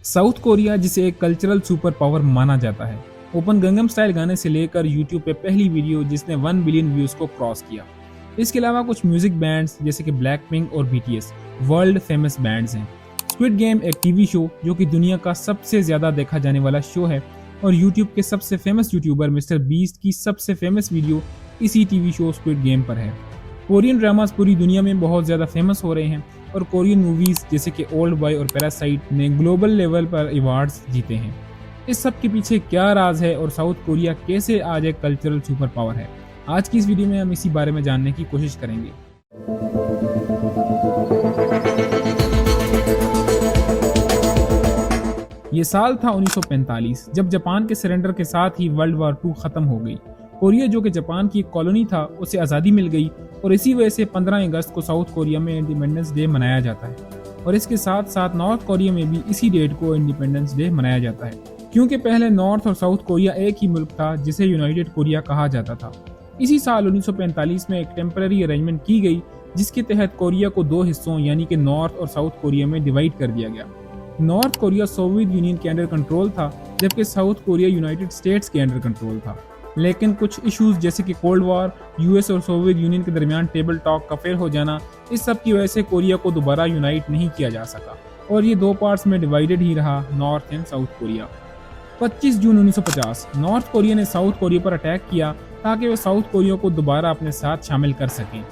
South Korea, जिसे एक cultural super power माना जाता है, ओपन गंगम स्टाइल गाने से लेकर यूट्यूब पे पहली वीडियो जिसने 1 बिलियन व्यूज को क्रॉस किया। इसके अलावा कुछ म्यूजिक बैंड्स जैसे कि ब्लैक पिंक और बीटीएस वर्ल्ड फेमस बैंड्स हैं। स्क्विड गेम एक टीवी शो जो कि दुनिया का सबसे ज्यादा देखा जाने वाला शो है, और यूट्यूब के सबसे फेमस यूट्यूबर मिस्टर बीस्ट की सबसे फेमस वीडियो इसी टीवी शो स्क्विड गेम पर है। कोरियन ड्रामास पूरी दुनिया में बहुत ज़्यादा फेमस हो रहे हैं, और कोरियन मूवीज़ जैसे कि ओल्ड बॉय और पैरासाइट ने ग्लोबल लेवल पर अवार्ड्स जीते हैं। इस सब के पीछे क्या राज है और साउथ कोरिया कैसे आज एक कल्चरल सुपर पावर है, आज की इस वीडियो में हम इसी बारे में जानने की कोशिश करेंगे। ये साल था 1945, जब जापान के सरेंडर के साथ ही वर्ल्ड वॉर 2 खत्म हो गई। कोरिया, जो कि जापान की एक कॉलोनी था, उसे आज़ादी मिल गई, और इसी वजह से 15 अगस्त को साउथ कोरिया में इंडिपेंडेंस डे मनाया जाता है। और इसके साथ साथ नॉर्थ कोरिया में भी इसी डेट को इंडिपेंडेंस डे मनाया जाता है, क्योंकि पहले नॉर्थ और साउथ कोरिया एक ही मुल्क था जिसे यूनाइटेड कोरिया कहा जाता था। इसी साल 1945 में एक टेम्पररी अरेंजमेंट की गई, जिसके तहत कोरिया को 2 हिस्सों यानी कि नॉर्थ और साउथ कोरिया में डिवाइड कर दिया गया। नॉर्थ कोरिया सोवियत यूनियन के अंडर कंट्रोल था, जबकि साउथ कोरिया यूनाइटेड स्टेट्स के अंडर कंट्रोल था। लेकिन कुछ इश्यूज जैसे कि कोल्ड वॉर, यूएस और सोवियत यूनियन के दरमियान टेबल टॉक का फेल हो जाना, इस सब की वजह से कोरिया को दोबारा यूनाइट नहीं किया जा सका, और ये 2 पार्ट्स में डिवाइडेड ही रहा, north and south Korea. 25 June 1950 north Korea ने साउथ कोरिया पर अटैक किया ताकि वे साउथ कोरिया को दोबारा अपने साथ शामिल कर सकें।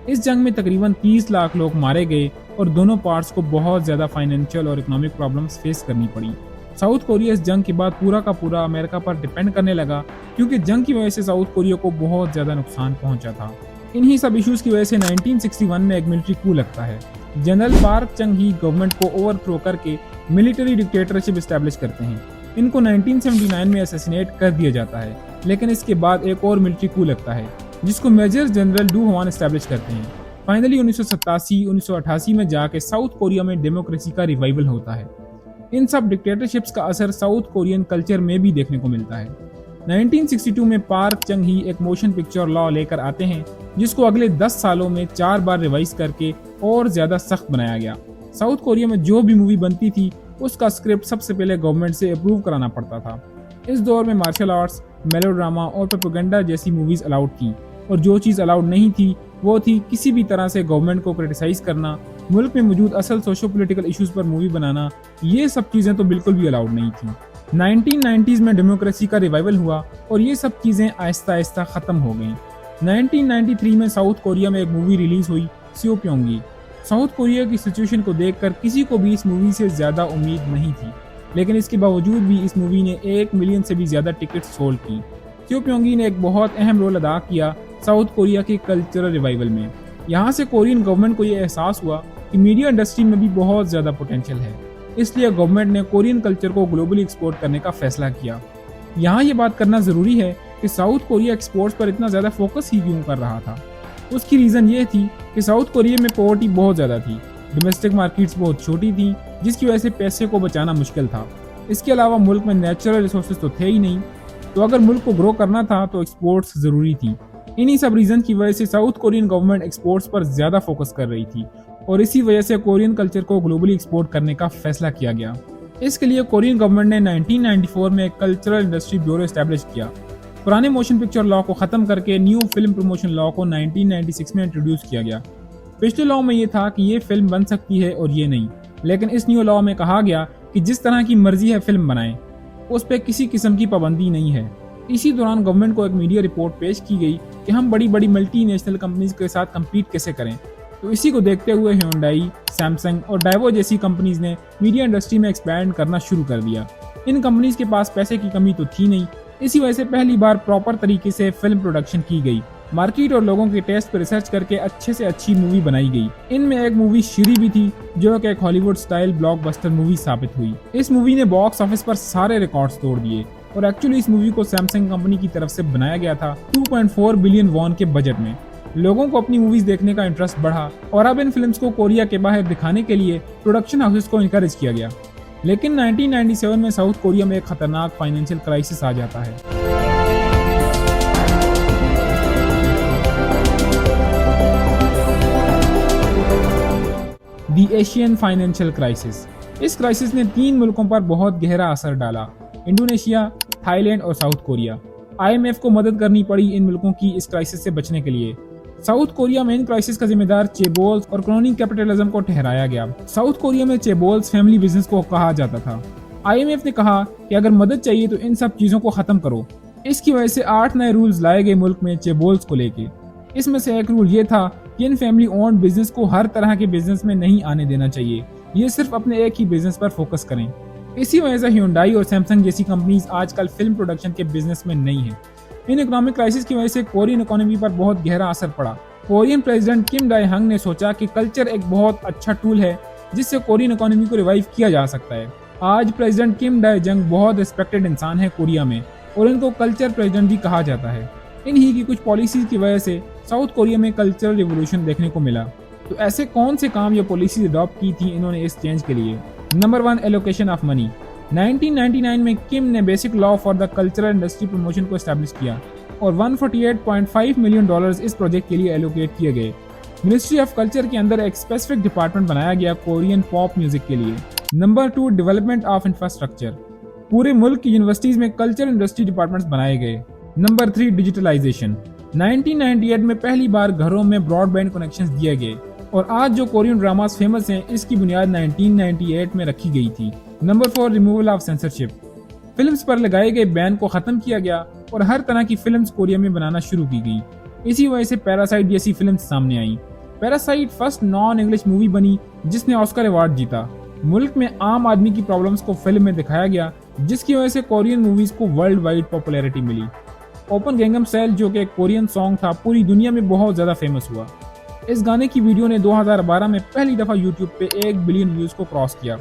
इस जंग में तकरीबन 30 लाख लोग मारे गए, और दोनों पार्ट्स को बहुत ज़्यादा फाइनेंशियल और इकोनॉमिक प्रॉब्लम्स फेस करनी पड़ी। साउथ कोरिया इस जंग के बाद पूरा का पूरा अमेरिका पर डिपेंड करने लगा, क्योंकि जंग की वजह से साउथ कोरिया को बहुत ज़्यादा नुकसान पहुंचा था। इन्हीं सब इश्यूज की वजह से 1961 में एक मिलिट्री कू लगता है। जनरल पार्क चंग ही गवर्नमेंट को ओवरथ्रो करके मिलिट्री डिक्टेटरशिप एस्टैब्लिश करते हैं। इनको 1979 में असैसिनेट कर दिया जाता है, लेकिन इसके बाद एक और मिलिट्री कू लगता है, जिसको major general Doo Hwan establish करते हैं। फाइनली 1987-1988 में जाके साउथ कोरिया में डेमोक्रेसी का रिवाइवल होता है। इन सब डिक्टेटरशिप्स का असर साउथ कोरियन कल्चर में भी देखने को मिलता है। 1962 में पार्क चंग ही एक मोशन पिक्चर लॉ लेकर आते हैं, जिसको अगले 10 सालों में 4 बार रिवाइज करके और ज्यादा सख्त बनाया गया। साउथ कोरिया में जो भी मूवी बनती थी, उसका स्क्रिप्ट सबसे पहले गवर्नमेंट से अप्रूव कराना पड़ता था। इस दौर में मार्शल आर्ट्स, मेलोड्रामा और प्रोपेगेंडा जैसी मूवीज अलाउड थी, और जो चीज़ अलाउड नहीं थी वो थी किसी भी तरह से गवर्नमेंट को क्रिटिसाइज करना, मुल्क में मौजूद असल सोशो पॉलिटिकल इश्यूज पर मूवी बनाना। ये सब चीज़ें तो बिल्कुल भी अलाउड नहीं थी। 1990s में डेमोक्रेसी का रिवाइवल हुआ, और ये सब चीज़ें आहिस्ता आहिस्ता ख़त्म हो गईं। 1993 में साउथ कोरिया में एक मूवी रिलीज हुई, स्योप्योंगी। साउथ कोरिया की सिचुएशन को देखकर किसी को भी इस मूवी से ज़्यादा उम्मीद नहीं थी, लेकिन इसके बावजूद भी इस मूवी ने 1 मिलियन से भी ज़्यादा टिकट सोल्ड की। स्योप्योंगी ने एक बहुत अहम रोल अदा किया साउथ कोरिया के कल्चरल रिवाइवल में। यहाँ से कोरियन गवर्नमेंट को ये एहसास हुआ कि मीडिया इंडस्ट्री में भी बहुत ज़्यादा पोटेंशियल है, इसलिए गवर्नमेंट ने कोरियन कल्चर को ग्लोबली एक्सपोर्ट करने का फैसला किया। यहाँ ये बात करना ज़रूरी है कि साउथ कोरिया एक्सपोर्ट्स पर इतना ज़्यादा फोकस ही क्यों कर रहा था। उसकी रीज़न ये थी कि साउथ कोरिया में पॉवर्टी बहुत ज़्यादा थी, डोमेस्टिक मार्केट्स बहुत छोटी थी, जिसकी वजह से पैसे को बचाना मुश्किल था। इसके अलावा मुल्क में नेचुरल रिसोर्सेज तो थे ही नहीं, तो अगर मुल्क को ग्रो करना था तो एक्सपोर्ट्स ज़रूरी थी। इन्हीं सब रीज़न की वजह से साउथ कोरियन गवर्नमेंट एक्सपोर्ट्स पर ज़्यादा फोकस कर रही थी, और इसी वजह से कोरियन कल्चर को ग्लोबली एक्सपोर्ट करने का फैसला किया गया। इसके लिए कोरियन गवर्नमेंट ने 1994 में एक कल्चरल इंडस्ट्री ब्यूरो एस्टैब्लिश किया। पुराने मोशन पिक्चर लॉ को ख़त्म करके न्यू फिल्म प्रमोशन लॉ को 1996 में इंट्रोड्यूस किया गया। पिछले लॉ में ये था कि ये फिल्म बन सकती है और ये नहीं, लेकिन इस न्यू लॉ में कहा गया कि जिस तरह की मर्जी है फिल्म बनाएं, उस पर किसी किस्म की पाबंदी नहीं है। इसी दौरान गवर्नमेंट को एक मीडिया रिपोर्ट पेश की गई कि हम बड़ी बड़ी मल्टीनेशनल कंपनीज के साथ कम्पीट कैसे करें। तो इसी को देखते हुए Hyundai, सैमसंग और डाइवो जैसी कंपनीज ने मीडिया इंडस्ट्री में एक्सपैंड करना शुरू कर दिया। इन कंपनीज के पास पैसे की कमी तो थी नहीं, इसी वजह से पहली बार प्रॉपर तरीके से फिल्म प्रोडक्शन की गई, मार्केट और लोगों के टेस्ट पर रिसर्च करके अच्छे से अच्छी मूवी बनाई गई। इनमें एक मूवी श्री भी थी, जो कि एक हॉलीवुड स्टाइल ब्लॉकबस्टर मूवी साबित हुई। इस मूवी ने बॉक्स ऑफिस पर सारे रिकॉर्ड्स तोड़ दिए, और एक्चुअली इस मूवी को सैमसंग कंपनी की तरफ से बनाया गया था 2.4 बिलियन वॉन के बजट में। लोगों को अपनी मूवीज देखने का इंटरेस्ट बढ़ा, और अब इन फिल्म्स को कोरिया के बाहर दिखाने के लिए प्रोडक्शन हाउसेस को इनकरेज किया गया। लेकिन 1997 में साउथ कोरिया में एक खतरनाक फाइनेंशियल क्राइसिस आ जाता है। The Asian financial crisis. इस क्राइसिस ने 3 मुल्कों पर बहुत गहरा असर डाला, इंडोनेशिया, थाईलैंड और साउथ कोरिया। IMF को मदद करनी पड़ी इन मुल्कों की इस क्राइसिस से बचने के लिए। साउथ कोरिया में इन क्राइसिस का जिम्मेदार चेबोल्स और क्रोनी कैपिटलिज्म को ठहराया गया। साउथ कोरिया में चेबोल्स फैमिली बिजनेस को कहा जाता था। IMF ने कहा कि अगर मदद चाहिए तो इन सब चीजों को खत्म करो। इसकी वजह से 8 नए रूल्स लाए गए मुल्क में चेबोल्स को लेके। इसमें से एक रूल ये था कि इन फैमिली ओन्ड बिजनेस को हर तरह के बिजनेस में नहीं आने देना चाहिए, ये सिर्फ अपने एक ही बिजनेस पर फोकस करें। इसी वजह से ह्यूंडई और सैमसंग जैसी कंपनीज आजकल फिल्म प्रोडक्शन के बिजनेस में नहीं है। इन इकोनॉमिक क्राइसिस की वजह से कोरियन इकोनॉमी पर बहुत गहरा असर पड़ा। कोरियन प्रेसिडेंट किम डाई हंग ने सोचा कि कल्चर एक बहुत अच्छा टूल है जिससे कोरियन इकोनॉमी को रिवाइव किया जा सकता है। आज प्रेसिडेंट किम डाई जंग बहुत रिस्पेक्टेड इंसान है कोरिया में और इनको कल्चर प्रेसिडेंट भी कहा जाता है। इन्हीं की कुछ पॉलिसीज की वजह से साउथ कोरिया में कल्चरल रिवोल्यूशन देखने को मिला। तो ऐसे कौन से काम या पॉलिसीज अडॉप्ट की थी इन्होंने इस चेंज के लिए? Number 1, allocation of money. 1999 में किम ने basic law for the cultural industry promotion को एस्टैब्लिश किया और 148.5 मिलियन डॉलर्स इस प्रोजेक्ट के लिए एलोकेट किए गए। मिनिस्ट्री ऑफ कल्चर के अंदर एक स्पेसिफिक डिपार्टमेंट बनाया गया कोरियन पॉप म्यूजिक के लिए। Number 2, development of infrastructure. पूरे मुल्क की यूनिवर्सिटीज में कल्चर इंडस्ट्री डिपार्टमेंट्स बनाए गए। Number 3, digitalisation. 1998 में पहली बार घरों में ब्रॉडबैंड कनेक्शंस दिए गए और आज जो कोरियन ड्रामास फेमस हैं इसकी बुनियाद 1998 में रखी गई थी। Number 4, removal of censorship. Films पर लगाए गए बैन को खत्म किया गया और हर तरह की फिल्म्स कोरिया में बनाना शुरू की गई। इसी वजह से पैरासाइट जैसी फिल्म्स सामने आई। Parasite first non English movie बनी जिसने ऑस्कर अवार्ड जीता। मुल्क में आम आदमी की प्रॉब्लम्स को फिल्म में दिखाया गया जिसकी वजह से कोरियन मूवीज को वर्ल्ड वाइड पॉपुलैरिटी मिली। ओपन गैंगनम स्टाइल जो कि एक कोरियन सॉन्ग था पूरी दुनिया में बहुत ज़्यादा फेमस हुआ। इस गाने की वीडियो ने 2012 में पहली दफ़ा यूट्यूब पे 1 बिलियन व्यूज़ को क्रॉस किया।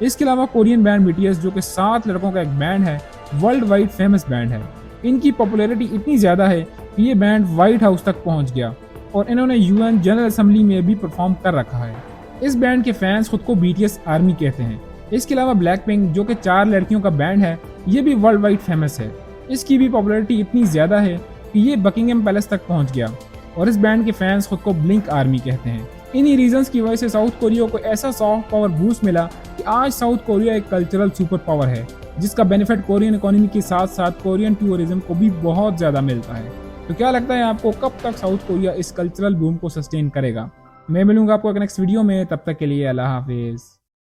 इसके अलावा कोरियन बैंड BTS जो कि 7 लड़कों का एक बैंड है, वर्ल्ड वाइड फेमस बैंड है। इनकी पॉपुलैरिटी इतनी ज़्यादा है कि ये बैंड व्हाइट हाउस तक पहुंच गया और इन्होंने UN जनरल असेंबली में भी परफॉर्म कर रखा है। इस बैंड के फैंस खुद को BTS आर्मी कहते हैं। इसके अलावा ब्लैकपिंक जो कि 4 लड़कियों का बैंड है, ये भी वर्ल्ड वाइड फेमस है। इसकी भी पॉपुलैरिटी इतनी ज़्यादा है कि ये बकिंगम पैलेस तक पहुंच गया और इस बैंड के फैंस खुद को ब्लिंक आर्मी कहते हैं। इन्हीं रीजंस की वजह से साउथ कोरिया को ऐसा सॉफ्ट पावर बूस्ट मिला कि आज साउथ कोरिया एक कल्चरल सुपर पावर है जिसका बेनिफिट कोरियन इकोनॉमी के साथ साथ कोरियन टूरिज्म को भी बहुत ज़्यादा मिलता है। तो क्या लगता है आपको कब तक साउथ कोरिया इस कल्चरल बूम को सस्टेन करेगा? मैं मिलूंगा आपको नेक्स्ट वीडियो में, तब तक के लिए अल्लाह हाफिज़।